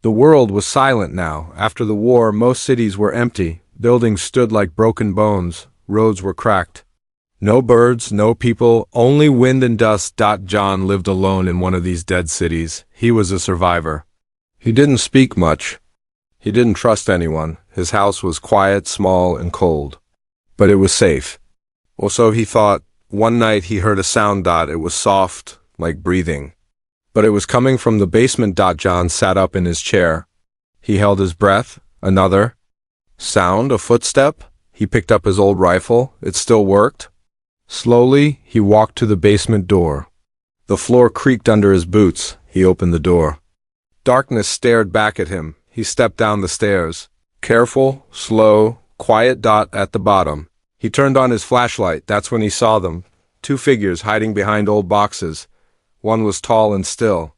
The world was silent now. After the war, most cities were empty. Buildings stood like broken bones. Roads were cracked. No birds, no people, only wind and dust. John lived alone in one of these dead cities. He was a survivor. He didn't speak much. He didn't trust anyone. His house was quiet, small, and cold. But it was safe. Or so he thought. One night he heard a sound. It was soft, like breathing. But it was coming from the basement. John sat up in his chair. He held his breath. Another sound, a footstep. He picked up his old rifle. It still worked. Slowly, he walked to the basement door. The floor creaked under his boots. He opened the door. Darkness stared back at him. He stepped down the stairs. Careful, slow, quiet. At the bottom. He turned on his flashlight. That's when he saw them. Two figures hiding behind old boxes. One was tall and still.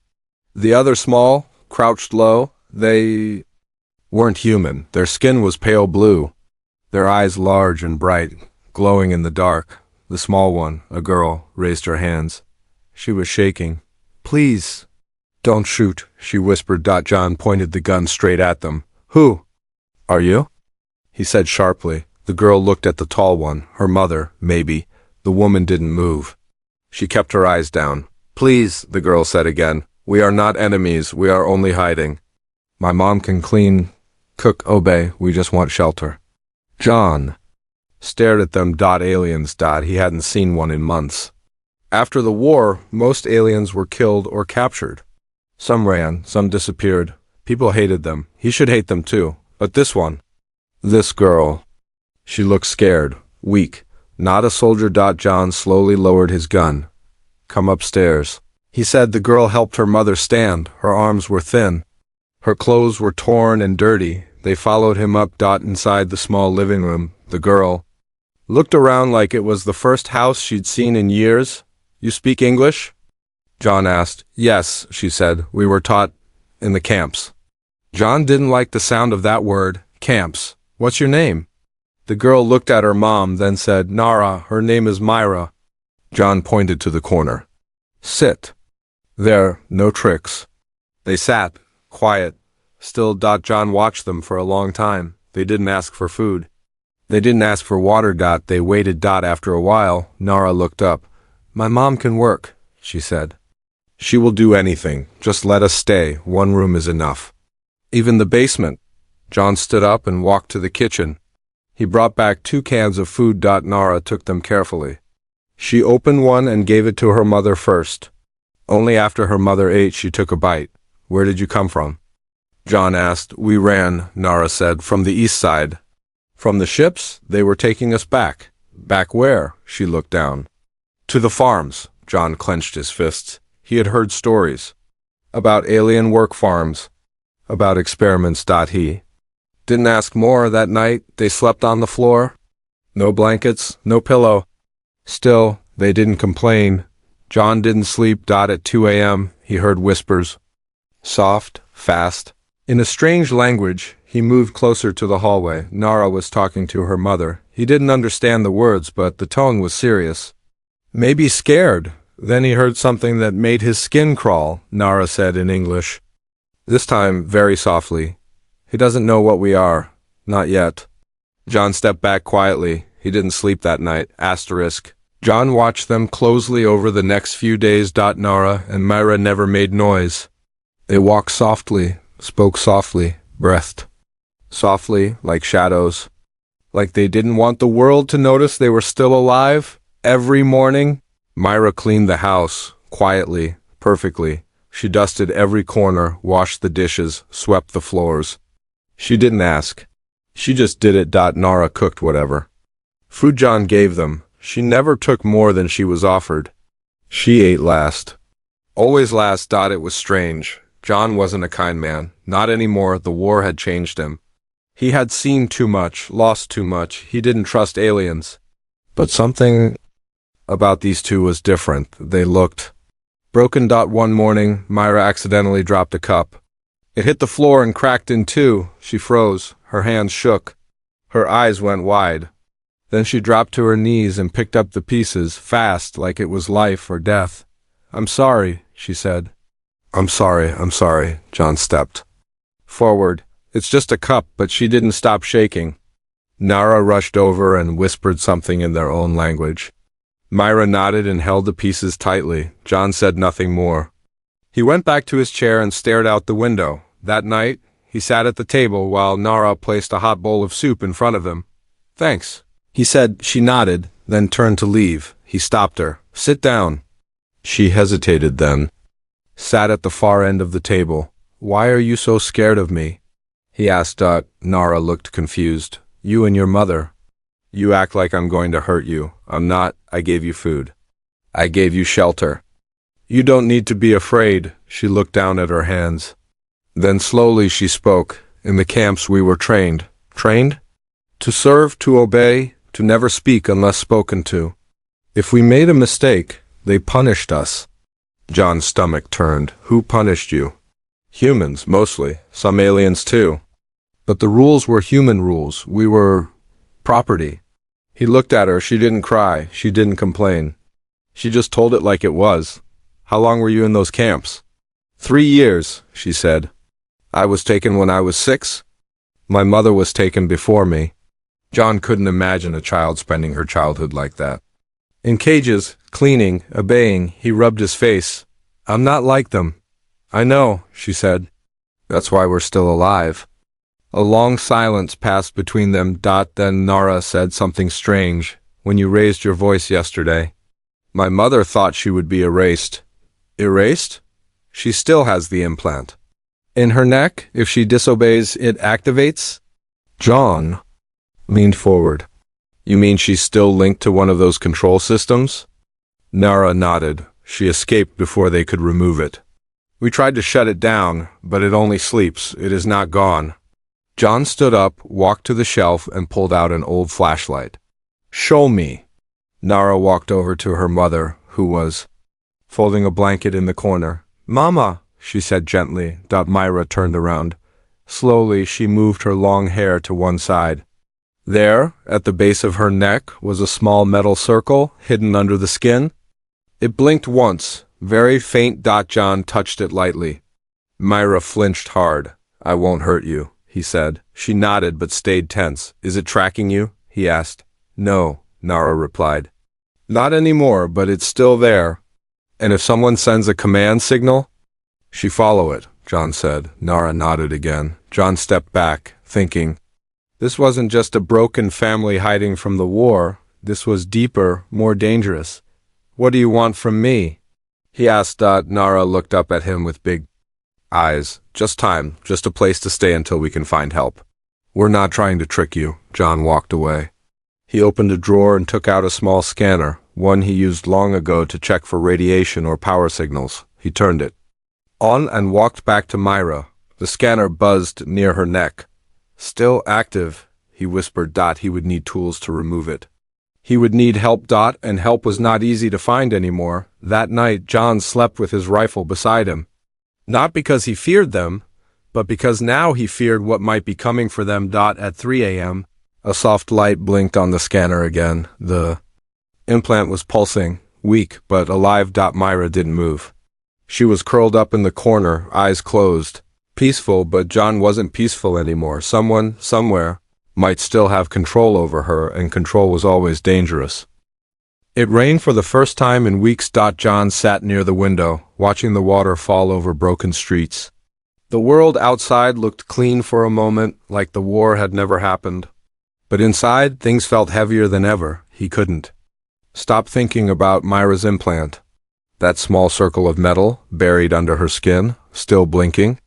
The other small, crouched low. They weren't human. Their skin was pale blue. Their eyes large and bright, glowing in the dark. The small one, a girl, raised her hands. She was shaking. "Please, don't shoot," she whispered. John pointed the gun straight at them. "Who are you?" he said sharply. The girl looked at the tall one, her mother, maybe. The woman didn't move. She kept her eyes down. "Please," the girl said again. "We are not enemies. We are only hiding. My mom can clean, cook, obey. We just want shelter." John stared at them. Aliens. He hadn't seen one in months. After the war, most aliens were killed or captured. Some ran, some disappeared. People hated them. He should hate them too. But this one, this girl, she looked scared, weak. Not a soldier. John slowly lowered his gun. "Come upstairs," he said. The girl helped her mother stand. Her arms were thin. Her clothes were torn and dirty. They followed him up. Inside the small living room, the girl looked around like it was the first house she'd seen in years. "You speak English?" John asked. "Yes," she said. "We were taught in the camps." John didn't like the sound of that word, camps. "What's your name?" The girl looked at her mom, then said, "Nara, her name is Myra." John pointed to the corner. "Sit. There, no tricks." They sat, quiet, still. John watched them for a long time. They didn't ask for food. They didn't ask for water. They waited. After a while, Nara looked up. "My mom can work," she said. "She will do anything. Just let us stay. One room is enough." "Even the basement." John stood up and walked to the kitchen. He brought back 2 cans of food. Nara took them carefully. She opened one and gave it to her mother first. Only after her mother ate, she took a bite. "Where did you come from?" John asked. "We ran," Nara said, "from the east side." "From the ships? They were taking us back." "Back where?" She looked down. "To the farms." John clenched his fists. He had heard stories about alien work farms, about experiments. He didn't ask more. That night, they slept on the floor. No blankets, no pillow. Still, they didn't complain. John didn't sleep. At 2 a.m., he heard whispers. Soft, fast. In a strange language, he moved closer to the hallway. Nara was talking to her mother. He didn't understand the words, but the tone was serious. "Maybe scared." Then he heard something that made his skin crawl, Nara said in English. This time, very softly. "He doesn't know what we are. Not yet." John stepped back quietly. He didn't sleep that night. John watched them closely over the next few days. Nara and Myra never made noise. They walked softly, spoke softly, breathed softly, like shadows. Like they didn't want the world to notice they were still alive. Every morning, Myra cleaned the house, quietly, perfectly. She dusted every corner, washed the dishes, swept the floors. She didn't ask. She just did it. Nara cooked whatever food John gave them. She never took more than she was offered. She ate last. Always last. It was strange. John wasn't a kind man. Not anymore. The war had changed him. He had seen too much, lost too much. He didn't trust aliens. But something about these two was different. They looked broken. One morning, Myra accidentally dropped a cup. It hit the floor and cracked in two. She froze. Her hands shook. Her eyes went wide. Then she dropped to her knees and picked up the pieces, fast, like it was life or death. "I'm sorry," she said. I'm sorry, John stepped Forward. It's just a cup, but she didn't stop shaking. Nara rushed over and whispered something in their own language. Myra nodded and held the pieces tightly. John said nothing more. He went back to his chair and stared out the window. That night, he sat at the table while Nara placed a hot bowl of soup in front of him. "Thanks," he said. She nodded, then turned to leave. He stopped her. "Sit down." She hesitated then. Sat at the far end of the table. "Why are you so scared of me?" he asked. Nara looked confused. "You and your mother. You act like I'm going to hurt you. I'm not. I gave you food. I gave you shelter. You don't need to be afraid." She looked down at her hands. Then slowly she spoke. "In the camps we were trained." "Trained?" "To serve, to obey, to never speak unless spoken to. If we made a mistake, they punished us." John's stomach turned. "Who punished you?" "Humans, mostly. Some aliens too. But the rules were human rules. We were property." He looked at her. She didn't cry. She didn't complain. She just told it like it was. "How long were you in those camps?" 3 years, she said. "I was taken when I was 6. My mother was taken before me." John couldn't imagine a child spending her childhood like that. In cages, cleaning, obeying, he rubbed his face. "I'm not like them." "I know," she said. "That's why we're still alive." A long silence passed between them. Then Nara said something strange. "When you raised your voice yesterday, my mother thought she would be erased." "Erased?" "She still has the implant. In her neck, if she disobeys, it activates." John leaned forward. "You mean she's still linked to one of those control systems?" Nara nodded. "She escaped before they could remove it. We tried to shut it down, but it only sleeps. It is not gone." John stood up, walked to the shelf, and pulled out an old flashlight. "Show me." Nara walked over to her mother, who was folding a blanket in the corner. "Mama," she said gently. Myra turned around. Slowly, she moved her long hair to one side. There, at the base of her neck, was a small metal circle hidden under the skin. It blinked once, very faint. John touched it lightly. Myra flinched hard. "I won't hurt you," he said. She nodded but stayed tense. "Is it tracking you?" he asked. "No," Nara replied. "Not anymore, but it's still there. And if someone sends a command signal?" "She follow it," John said. Nara nodded again. John stepped back, thinking. This wasn't just a broken family hiding from the war. This was deeper, more dangerous. "What do you want from me?" he asked. Nara looked up at him with big eyes. "Just time, just a place to stay until we can find help." "We're not trying to trick you." John walked away. He opened a drawer and took out a small scanner, one he used long ago to check for radiation or power signals. He turned it on and walked back to Myra. The scanner buzzed near her neck. "Still active," he whispered. He would need tools to remove it. He would need help. And help was not easy to find anymore. That night, John slept with his rifle beside him. Not because he feared them, but because now he feared what might be coming for them. At 3 a.m., a soft light blinked on the scanner again. The implant was pulsing, weak but alive. Myra didn't move. She was curled up in the corner, eyes closed. Peaceful, but John wasn't peaceful anymore. Someone, somewhere, might still have control over her, and control was always dangerous. It rained for the first time in weeks. John sat near the window, watching the water fall over broken streets. The world outside looked clean for a moment, like the war had never happened. But inside, things felt heavier than ever. He couldn't stop thinking about Myra's implant. That small circle of metal, buried under her skin, still blinking.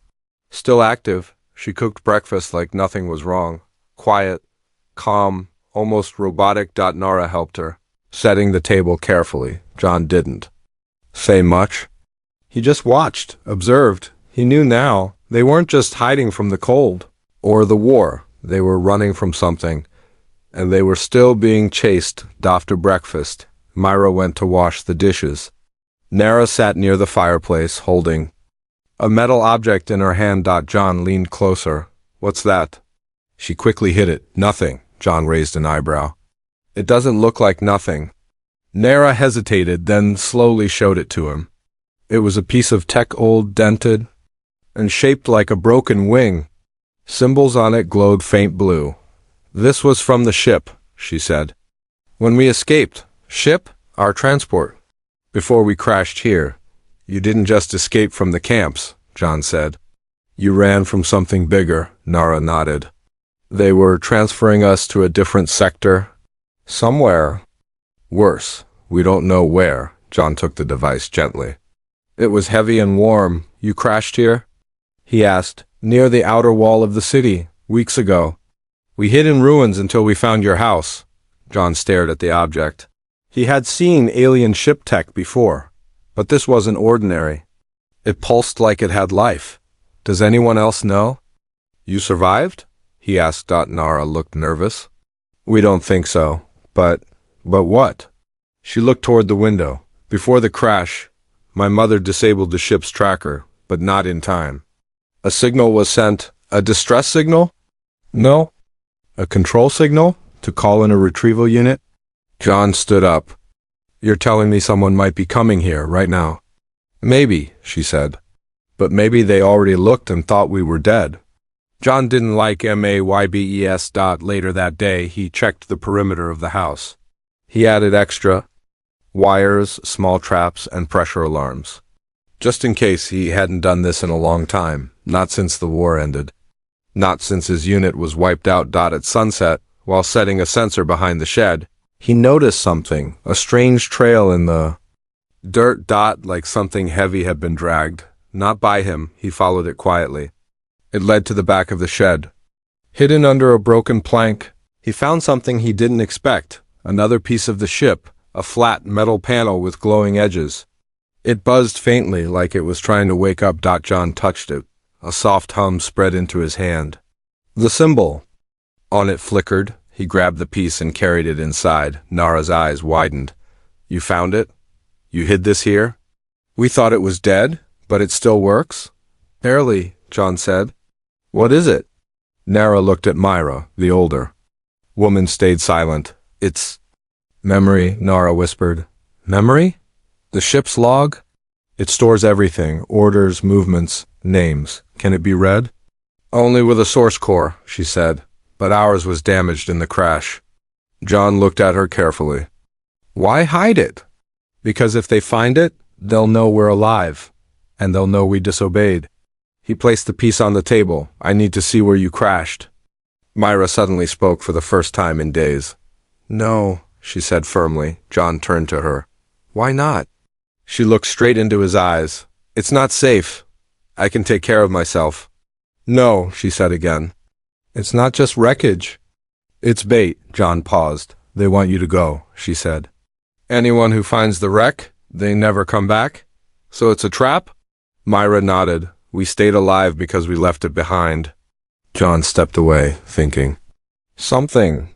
Still active. She cooked breakfast like nothing was wrong. Quiet, calm, almost robotic. Nara helped her, setting the table carefully. John didn't say much. He just watched, observed. He knew now they weren't just hiding from the cold or the war. They were running from something, and they were still being chased. After breakfast, Myra went to wash the dishes. Nara sat near the fireplace, holding a metal object in her hand. John leaned closer. "What's that?" She quickly hid it. "Nothing." John raised an eyebrow. "It doesn't look like nothing." Nara hesitated, then slowly showed it to him. It was a piece of tech, old, dented, and shaped like a broken wing. Symbols on it glowed faint blue. This was from the ship, she said. When we escaped. Ship? Our transport. Before we crashed here. You didn't just escape from the camps, John said. You ran from something bigger, Nara nodded. They were transferring us to a different sector. Somewhere. Worse. We don't know where. John took the device gently. It was heavy and warm. You crashed here? He asked. Near the outer wall of the city, weeks ago. We hid in ruins until we found your house. John stared at the object. He had seen alien ship tech before, but this wasn't ordinary. It pulsed like it had life. Does anyone else know? You survived? He asked. Nara looked nervous. We don't think so. But what? She looked toward the window. Before the crash, my mother disabled the ship's tracker, but not in time. A signal was sent. A distress signal? No. A control signal? To call in a retrieval unit? John stood up. You're telling me someone might be coming here right now? Maybe, she said. But maybe they already looked and thought we were dead. John didn't like MAYBES. Later that day, he checked the perimeter of the house. He added extra wires, small traps, and pressure alarms. Just in case. He hadn't done this in a long time, not since the war ended. Not since his unit was wiped out. At sunset, while setting a sensor behind the shed, he noticed something, a strange trail in the dirt. Like something heavy had been dragged. Not by him. He followed it quietly. It led to the back of the shed. Hidden under a broken plank, he found something he didn't expect, another piece of the ship, a flat metal panel with glowing edges. It buzzed faintly like it was trying to wake up. John touched it. A soft hum spread into his hand. The symbol on it flickered. He grabbed the piece and carried it inside. Nara's eyes widened. You found it? You hid this here? We thought it was dead, but it still works? Barely, John said. What is it? Nara looked at Myra, the older woman. Stayed silent. It's memory, Nara whispered. Memory? The ship's log? It stores everything, orders, movements, names. Can it be read? Only with a source core, she said, but ours was damaged in the crash. John looked at her carefully. Why hide it? Because if they find it, they'll know we're alive, and they'll know we disobeyed. He placed the piece on the table. I need to see where you crashed. Myra suddenly spoke for the first time in days. No, she said firmly. John turned to her. Why not? She looked straight into his eyes. It's not safe. I can take care of myself. No, she said again. It's not just wreckage. It's bait. John paused. They want you to go, she said. Anyone who finds the wreck, they never come back? So it's a trap? Myra nodded. We stayed alive because we left it behind. John stepped away, thinking. Something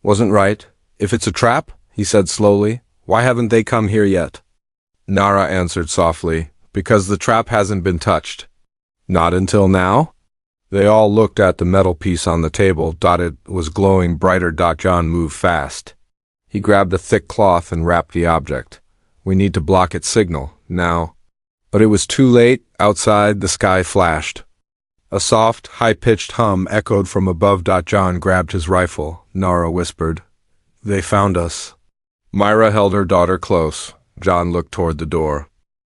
wasn't right. If it's a trap, he said slowly, why haven't they come here yet? Nara answered softly, because the trap hasn't been touched. Not until now? They all looked at the metal piece on the table. It was glowing brighter. John moved fast. He grabbed a thick cloth and wrapped the object. We need to block its signal, now. But it was too late. Outside, the sky flashed. A soft, high-pitched hum echoed from above. John grabbed his rifle. Nara whispered, They found us. Myra held her daughter close. John looked toward the door.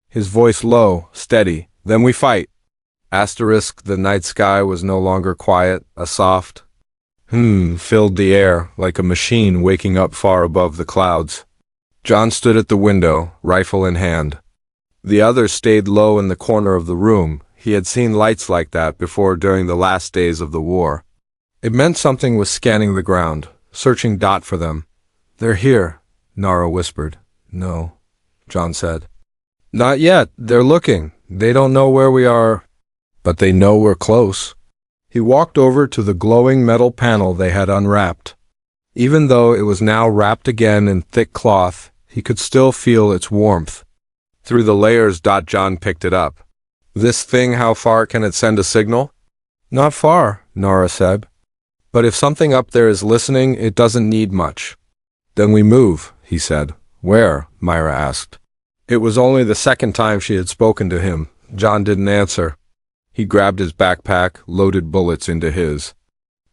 His voice low, steady. Then we fight. The night sky was no longer quiet. A soft filled the air, like a machine waking up far above the clouds. John stood at the window, rifle in hand. The others stayed low in the corner of the room. He had seen lights like that before during the last days of the war. It meant something was scanning the ground, searching for them. They're here, Nara whispered. No, John said. Not yet. They're looking. They don't know where we are, but they know we're close. He walked over to the glowing metal panel they had unwrapped. Even though it was now wrapped again in thick cloth, he could still feel its warmth. Through the layers. John picked it up. This thing, how far can it send a signal? Not far, Nara said. But if something up there is listening, it doesn't need much. Then we move, he said. Where? Myra asked. It was only the second time she had spoken to him. John didn't answer. He grabbed his backpack, loaded bullets into his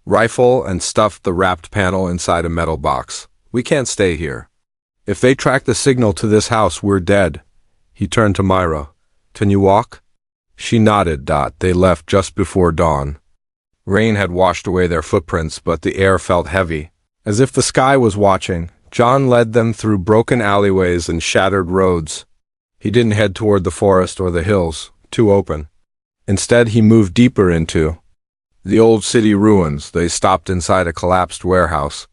rifle, and stuffed the wrapped panel inside a metal box. We can't stay here. If they track the signal to this house, we're dead. He turned to Myra. Can you walk? She nodded. They left just before dawn. Rain had washed away their footprints, but the air felt heavy. As if the sky was watching, John led them through broken alleyways and shattered roads. He didn't head toward the forest or the hills, too open. Instead, he moved deeper into the old city ruins. They stopped inside a collapsed warehouse.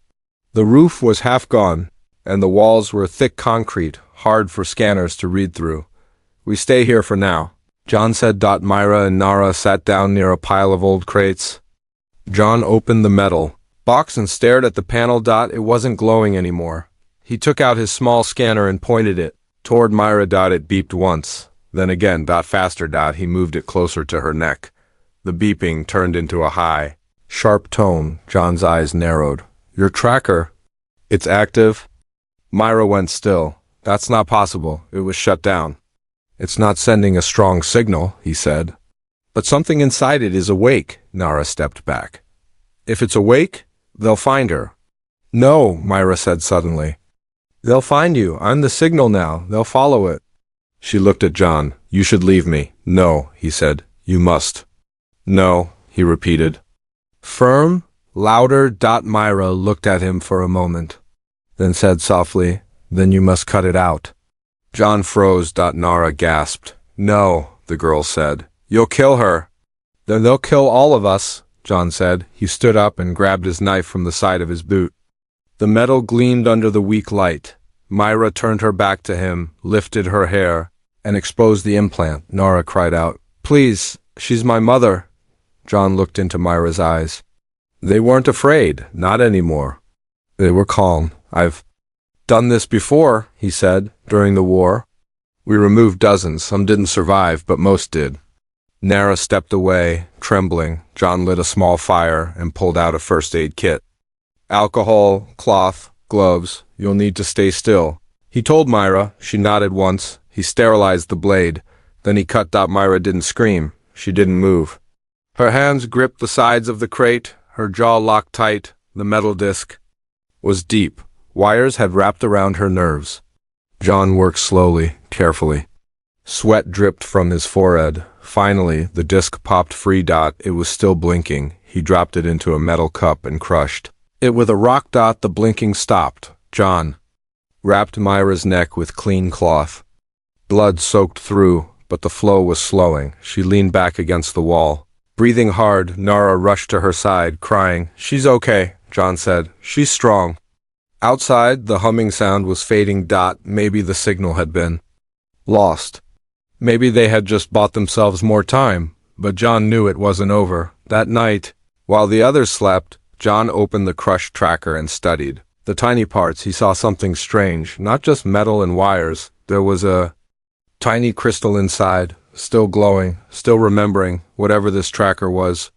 The roof was half gone, and the walls were thick concrete, hard for scanners to read through. We stay here for now, John said. Myra and Nara sat down near a pile of old crates. John opened the metal box and stared at the panel. It wasn't glowing anymore. He took out his small scanner and pointed it toward Myra. It beeped once, then again. Faster. He moved it closer to her neck. The beeping turned into a high, sharp tone. John's eyes narrowed. Your tracker. It's active. Myra went still. That's not possible. It was shut down. It's not sending a strong signal, he said. But something inside it is awake. Nara stepped back. If it's awake, they'll find her. No, Myra said suddenly. They'll find you. I'm the signal now. They'll follow it. She looked at John. You should leave me. No, he said. You must. No, he repeated. Firm? Louder. Myra looked at him for a moment, then said softly, Then you must cut it out. John froze. Nara gasped. No, the girl said. You'll kill her. Then they'll kill all of us, John said. He stood up and grabbed his knife from the side of his boot. The metal gleamed under the weak light. Myra turned her back to him, lifted her hair, and exposed the implant. Nara cried out, Please, she's my mother. John looked into Myra's eyes. They weren't afraid, not anymore. They were calm. I've done this before, he said, during the war. We removed dozens. Some didn't survive, but most did. Nara stepped away, trembling. John lit a small fire and pulled out a first aid kit. Alcohol, cloth, gloves. You'll need to stay still. He told Myra. She nodded once. He sterilized the blade. Then he cut. Myra didn't scream. She didn't move. Her hands gripped the sides of the crate, her jaw locked tight. The metal disc was deep. Wires had wrapped around her nerves. John worked slowly, carefully. Sweat dripped from his forehead. Finally, the disc popped free. It was still blinking. He dropped it into a metal cup and crushed it with a rock. The blinking stopped. John wrapped Myra's neck with clean cloth. Blood soaked through, but the flow was slowing. She leaned back against the wall. Breathing hard, Nara rushed to her side, crying. She's okay, John said. She's strong. Outside, the humming sound was fading. Maybe the signal had been lost. Maybe they had just bought themselves more time, but John knew it wasn't over. That night, while the others slept, John opened the crushed tracker and studied the tiny parts. He saw something strange, not just metal and wires. There was a tiny crystal inside, still glowing, still remembering whatever this tracker was.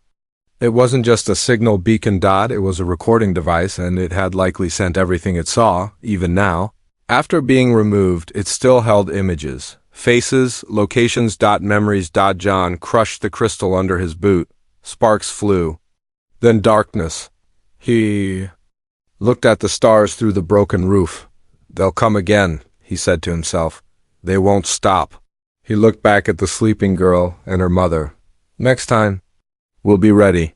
It wasn't just a signal beacon. It was a recording device, and it had likely sent everything it saw, even now. After being removed, it still held images, faces, locations. Memories. John crushed the crystal under his boot. Sparks flew. Then darkness. He looked at the stars through the broken roof. They'll come again, he said to himself. They won't stop. He looked back at the sleeping girl and her mother. Next time, we'll be ready.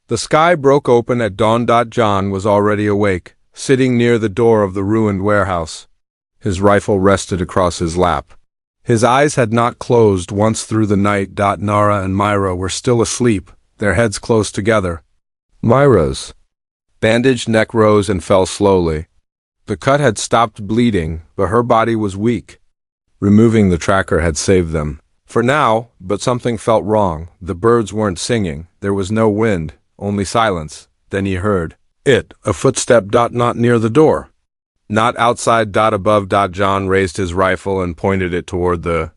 The sky broke open at dawn. John was already awake, sitting near the door of the ruined warehouse. His rifle rested across his lap. His eyes had not closed once through the night. Nara and Myra were still asleep, their heads close together. Myra's bandaged neck rose and fell slowly. The cut had stopped bleeding, but her body was weak. Removing the tracker had saved them. For now, but something felt wrong. The birds weren't singing. There was no wind, only silence. Then he heard a footstep. Not near the door. Not outside. Above. John raised his rifle and pointed it toward the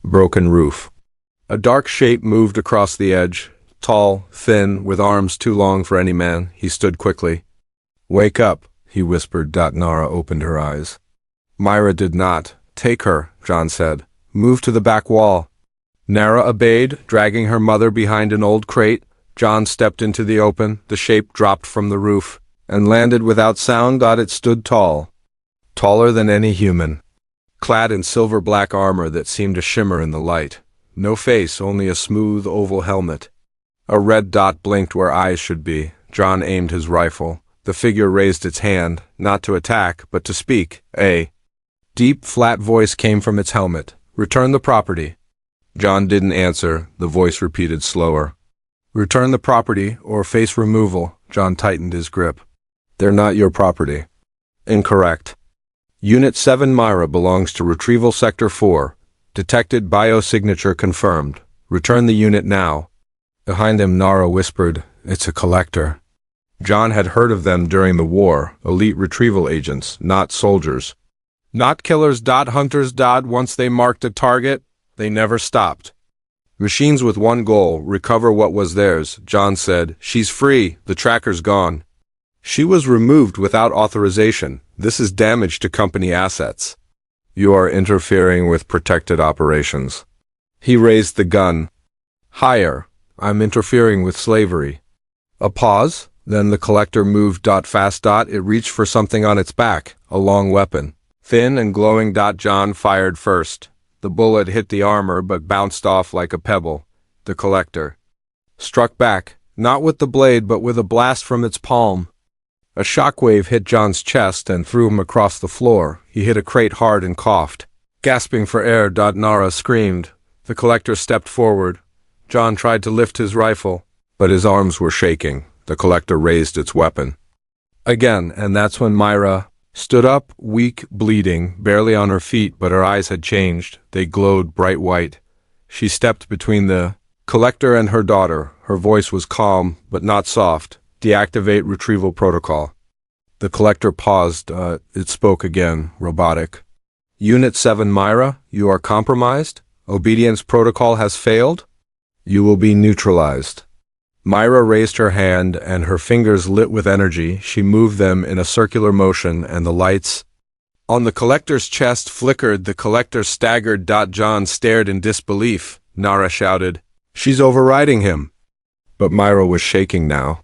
broken roof. A dark shape moved across the edge. Tall, thin, with arms too long for any man. He stood quickly. Wake up, he whispered. Nara opened her eyes. Myra did not. Take her, John said. Move to the back wall. Nara obeyed, dragging her mother behind an old crate. John stepped into the open, the shape dropped from the roof, and landed without sound. It stood tall, taller than any human, clad in silver-black armor that seemed to shimmer in the light. No face, only a smooth oval helmet. A red dot blinked where eyes should be. John aimed his rifle. The figure raised its hand, not to attack, but to speak. A deep, flat voice came from its helmet. "Return the property." John didn't answer. The voice repeated slower. "Return the property, or face removal." John tightened his grip. "They're not your property." "Incorrect. Unit 7 Myra belongs to Retrieval Sector 4. Detected biosignature confirmed. Return the unit now." Behind him, Nara whispered, "It's a collector." John had heard of them during the war, elite retrieval agents, not soldiers. Not killers. Hunters. Once they marked a target, they never stopped. Machines with one goal, recover what was theirs. John said, "She's free, the tracker's gone." "She was removed without authorization. This is damage to company assets." "You are interfering with protected operations." He raised the gun. "Higher. I'm interfering with slavery." A pause. Then the collector moved. Fast. It reached for something on its back, a long weapon. Thin and glowing. John fired first. The bullet hit the armor but bounced off like a pebble. The collector struck back, not with the blade but with a blast from its palm. A shockwave hit John's chest and threw him across the floor. He hit a crate hard and coughed. Gasping for air. Nara screamed. The collector stepped forward. John tried to lift his rifle, but his arms were shaking. The collector raised its weapon again, and that's when Myra stood up, weak, bleeding, barely on her feet, but her eyes had changed. They glowed bright white. She stepped between the collector and her daughter. Her voice was calm, but not soft. "Deactivate retrieval protocol." The collector paused. It spoke again, robotic. "Unit 7 Myra, you are compromised. Obedience protocol has failed. You will be neutralized." Myra raised her hand, and her fingers lit with energy. She moved them in a circular motion, and the lights on the collector's chest flickered. The collector staggered. John stared in disbelief. Nara shouted, "She's overriding him." But Myra was shaking now.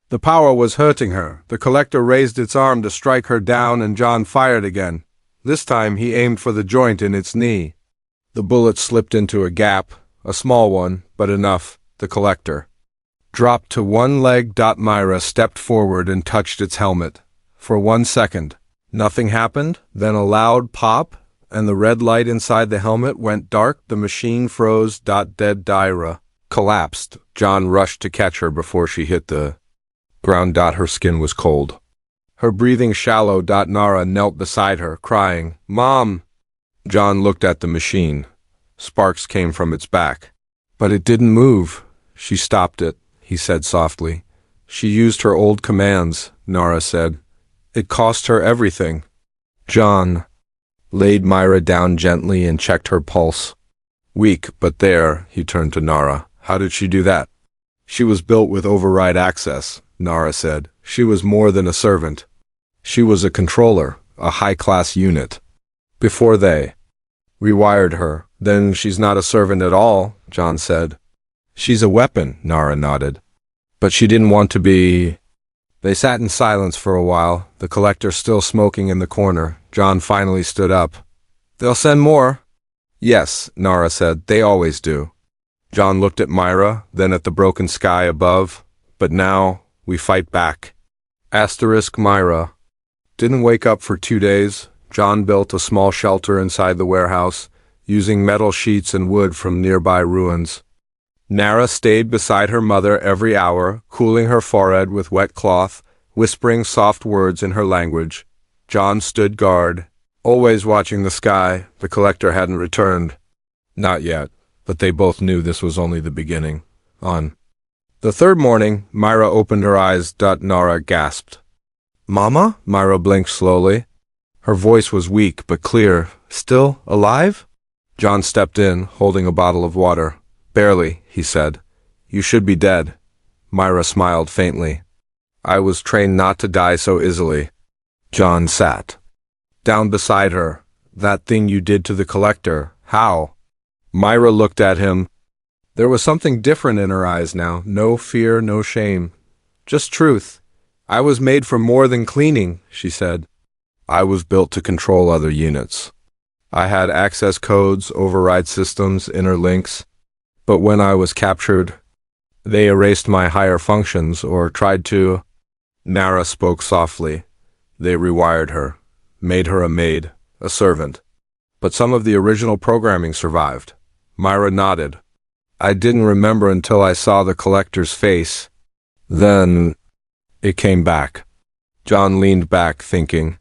The power was hurting her. The collector raised its arm to strike her down, and John fired again. This time he aimed for the joint in its knee. The bullet slipped into a gap, a small one, but enough. The collector dropped to one leg. Myra stepped forward and touched its helmet. For 1 second, nothing happened. Then a loud pop, and the red light inside the helmet went dark. The machine froze. Dead. Myra collapsed. John rushed to catch her before she hit the ground. Her skin was cold. Her breathing shallow. Nara knelt beside her, crying, "Mom!" John looked at the machine. Sparks came from its back. But it didn't move. "She stopped it," he said softly. "She used her old commands," Nara said. "It cost her everything." John laid Myra down gently and checked her pulse. Weak, but there. He turned to Nara. "How did she do that?" "She was built with override access," Nara said. "She was more than a servant. She was a controller, a high-class unit. Before they rewired her, then she's not a servant at all," John said. "She's a weapon," Nara nodded. "But she didn't want to be." They sat in silence for a while, the collector still smoking in the corner. John finally stood up. "They'll send more." "Yes," Nara said, "they always do." John looked at Myra, then at the broken sky above. "But now, we fight back." Myra didn't wake up for 2 days. John built a small shelter inside the warehouse, using metal sheets and wood from nearby ruins. Nara stayed beside her mother every hour, cooling her forehead with wet cloth, whispering soft words in her language. John stood guard, always watching the sky. The collector hadn't returned. Not yet, but they both knew this was only the beginning. On the third morning, Myra opened her eyes. Nara gasped. "Mama?" Myra blinked slowly. Her voice was weak but clear. "Still alive?" John stepped in, holding a bottle of water. "Barely," he said. "You should be dead." Myra smiled faintly. "I was trained not to die so easily." John sat down beside her. "That thing you did to the collector, how?" Myra looked at him. There was something different in her eyes now. No fear, no shame. Just truth. I was made for more than cleaning, she said. I was built to control other units. I had access codes, override systems, inner links. But when I was captured, they erased my higher functions or tried to. Nara spoke softly. They rewired her, made her a maid, a servant. But some of the original programming survived. Myra nodded. I didn't remember until I saw the collector's face. Then it came back. John leaned back, thinking.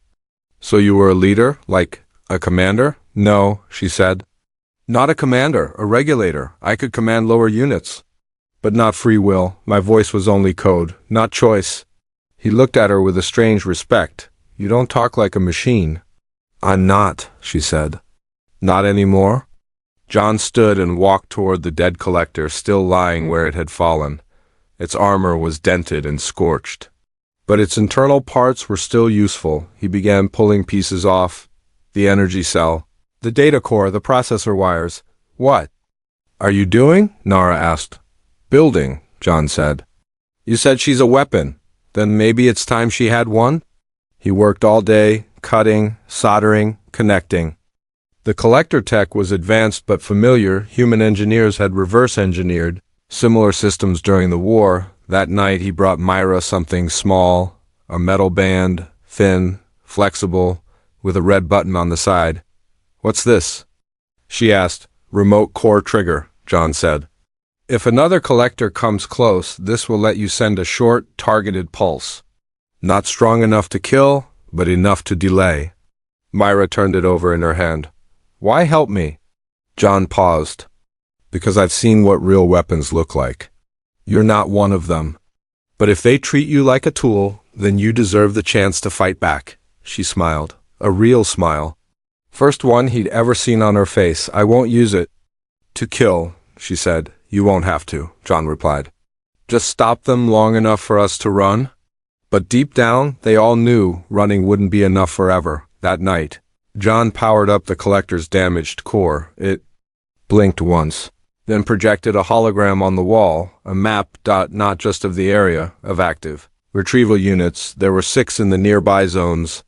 So you were a leader, like a commander? No, she said. Not a commander, a regulator. I could command lower units. But not free will. My voice was only code, not choice. He looked at her with a strange respect. You don't talk like a machine. I'm not, she said. Not anymore? John stood and walked toward the dead collector, still lying where it had fallen. Its armor was dented and scorched. But its internal parts were still useful. He began pulling pieces off. The energy cell. The data core, the processor wires. What are you doing? Nara asked. Building, John said. You said she's a weapon. Then maybe it's time she had one? He worked all day, cutting, soldering, connecting. The collector tech was advanced but familiar. Human engineers had reverse-engineered similar systems during the war. That night he brought Myra something small, a metal band, thin, flexible, with a red button on the side. What's this? She asked. Remote core trigger, John said. If another collector comes close, this will let you send a short, targeted pulse. Not strong enough to kill, but enough to delay. Myra turned it over in her hand. Why help me? John paused. Because I've seen what real weapons look like. You're not one of them. But if they treat you like a tool, then you deserve the chance to fight back. She smiled. A real smile. First one he'd ever seen on her face. I won't use it. To kill, she said. You won't have to, John replied. Just stop them long enough for us to run? But deep down, they all knew running wouldn't be enough forever. That night, John powered up the collector's damaged core. It blinked once, then projected a hologram on the wall, a map, not just of the area, of active retrieval units. There were 6 in the nearby zones.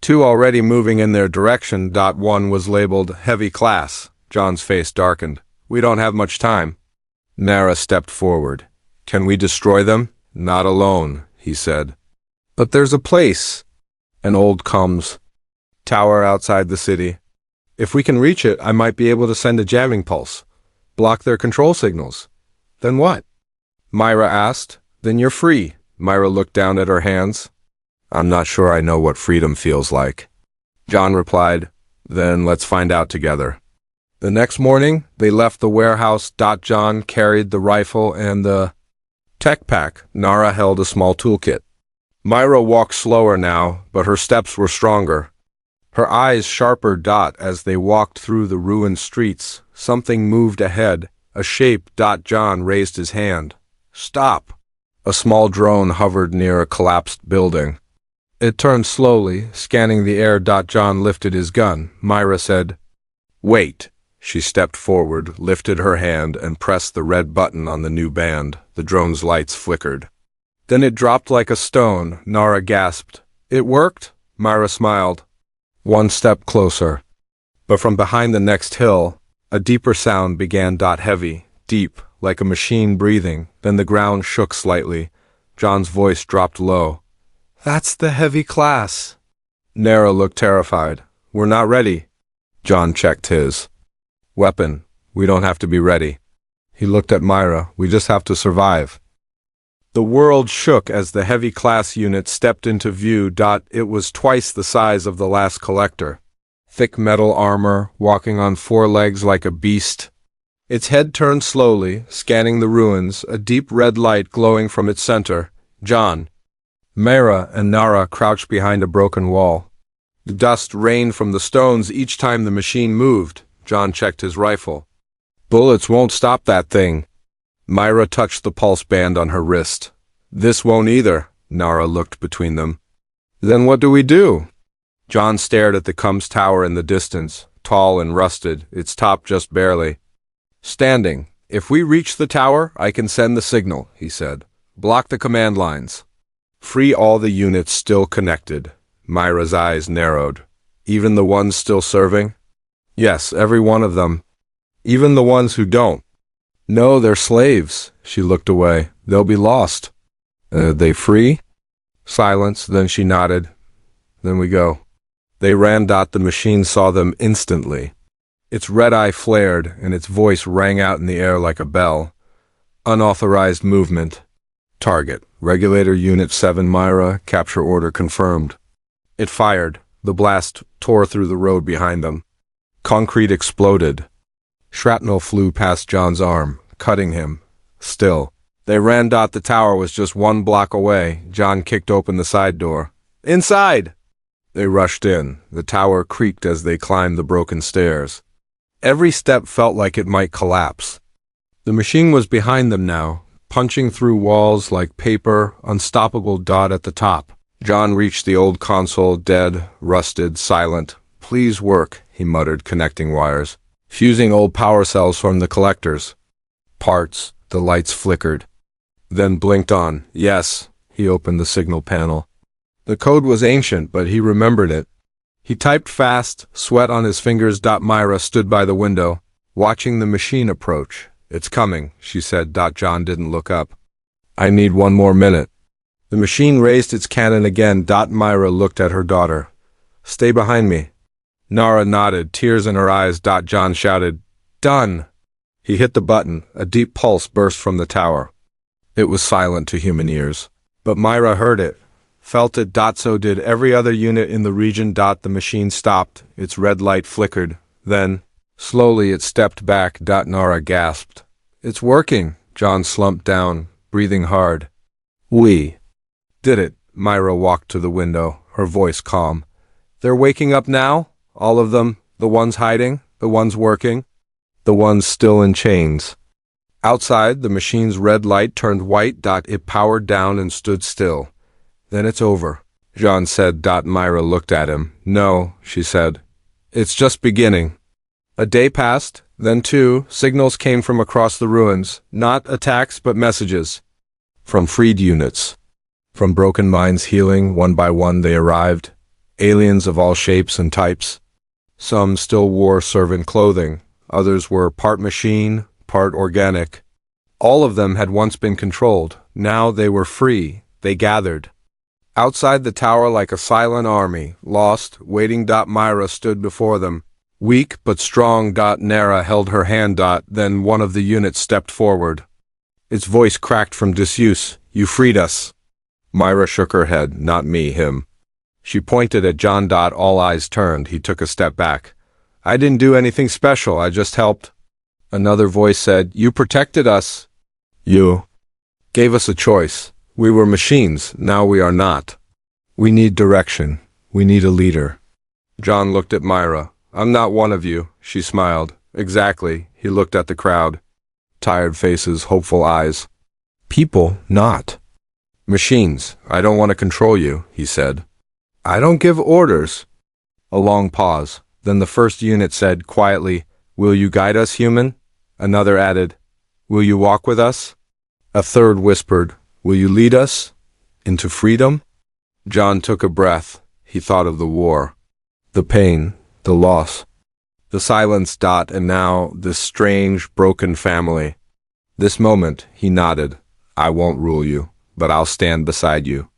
2 already moving in their direction. 1 was labeled heavy class. John's face darkened. We don't have much time. Nara stepped forward. Can we destroy them? Not alone, he said. But there's a place. An old comms tower outside the city. If we can reach it, I might be able to send a jamming pulse. Block their control signals. Then what? Myra asked. Then you're free. Myra looked down at her hands. I'm not sure I know what freedom feels like. John replied. Then let's find out together. The next morning, they left the warehouse. John carried the rifle and the tech pack. Nara held a small toolkit. Myra walked slower now, but her steps were stronger. Her eyes sharper. As they walked through the ruined streets, something moved ahead. A shape. John raised his hand. Stop! A small drone hovered near a collapsed building. It turned slowly, scanning the air. John lifted his gun. Myra said, Wait. She stepped forward, lifted her hand, and pressed the red button on the new band. The drone's lights flickered. Then it dropped like a stone. Nara gasped. It worked? Myra smiled. One step closer. But from behind the next hill, a deeper sound began. Heavy, deep, like a machine breathing. Then the ground shook slightly. John's voice dropped low. That's the heavy class. Nara looked terrified. We're not ready. John checked his weapon. We don't have to be ready. He looked at Myra. We just have to survive. The world shook as the heavy class unit stepped into view. It was twice the size of the last collector. Thick metal armor, walking on 4 legs like a beast. Its head turned slowly, scanning the ruins, a deep red light glowing from its center. John, Myra, and Nara crouched behind a broken wall. The dust rained from the stones each time the machine moved. John checked his rifle. Bullets won't stop that thing. Myra touched the pulse band on her wrist. This won't either. Nara looked between them. Then what do we do? John stared at the comms tower in the distance, tall and rusted, its top just barely. Standing. If we reach the tower, I can send the signal, he said. Block the command lines. Free all the units still connected. Myra's eyes narrowed. Even the ones still serving? Yes, every one of them. Even the ones who don't. No, they're slaves. She looked away. They'll be lost. They free? Silence, then she nodded. Then we go. They ran. The machine saw them instantly. Its red eye flared, and its voice rang out in the air like a bell. Unauthorized movement. Target. Regulator Unit 7 Myra, capture order confirmed. It fired. The blast tore through the road behind them. Concrete exploded. Shrapnel flew past John's arm, cutting him. Still. They ran. The tower was just 1 block away. John kicked open the side door. Inside! They rushed in. The tower creaked as they climbed the broken stairs. Every step felt like it might collapse. The machine was behind them now, punching through walls like paper, unstoppable. At the top. John reached the old console, dead, rusted, silent. Please work, he muttered, connecting wires. Fusing old power cells from the collectors. Parts. The lights flickered. Then blinked on. Yes. He opened the signal panel. The code was ancient, but he remembered it. He typed fast, sweat on his fingers. Myra stood by the window, watching the machine approach. It's coming, she said. John didn't look up. I need 1 more minute. The machine raised its cannon again. Myra looked at her daughter. Stay behind me. Nara nodded, tears in her eyes. John shouted, Done! He hit the button. A deep pulse burst from the tower. It was silent to human ears. But Myra heard it. Felt it. So did every other unit in the region. The machine stopped. Its red light flickered. Then, slowly it stepped back. Nara gasped. It's working. John slumped down, breathing hard. We did it. Myra walked to the window, her voice calm. They're waking up now? All of them? The ones hiding? The ones working? The ones still in chains. Outside, the machine's red light turned white. It powered down and stood still. Then it's over, John said. Myra looked at him. No, she said. It's just beginning. A day passed, then 2. Signals came from across the ruins. Not attacks, but messages. From freed units. From broken minds healing, 1 by 1 they arrived. Aliens of all shapes and types. Some still wore servant clothing. Others were part machine, part organic. All of them had once been controlled. Now they were free. They gathered. Outside the tower like a silent army, lost, waiting. Myra stood before them. Weak but strong. Nara held her hand. Then one of the units stepped forward. Its voice cracked from disuse. You freed us. Myra shook her head. Not me, him. She pointed at John. All eyes turned. He took a step back. I didn't do anything special. I just helped. Another voice said, You protected us. You gave us a choice. We were machines, now we are not. We need direction. We need a leader. John looked at Myra. I'm not one of you, she smiled. Exactly. He looked at the crowd. Tired faces, hopeful eyes. People, not. Machines. I don't want to control you, he said. I don't give orders. A long pause. Then the first unit said quietly, Will you guide us, human? Another added, Will you walk with us? A third whispered, Will you lead us into freedom? John took a breath. He thought of the war, the pain, the loss, the silence. And now this strange, broken family. This moment, he nodded. I won't rule you, but I'll stand beside you.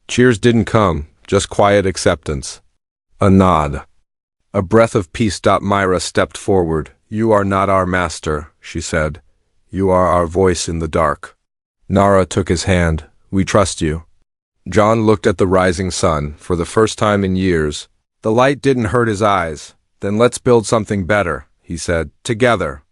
Cheers didn't come, just quiet acceptance. A nod. A breath of peace. Myra stepped forward. You are not our master, she said. You are our voice in the dark. Nara took his hand. We trust you. John looked at the rising sun for the first time in years. The light didn't hurt his eyes. Then let's build something better, he said. Together.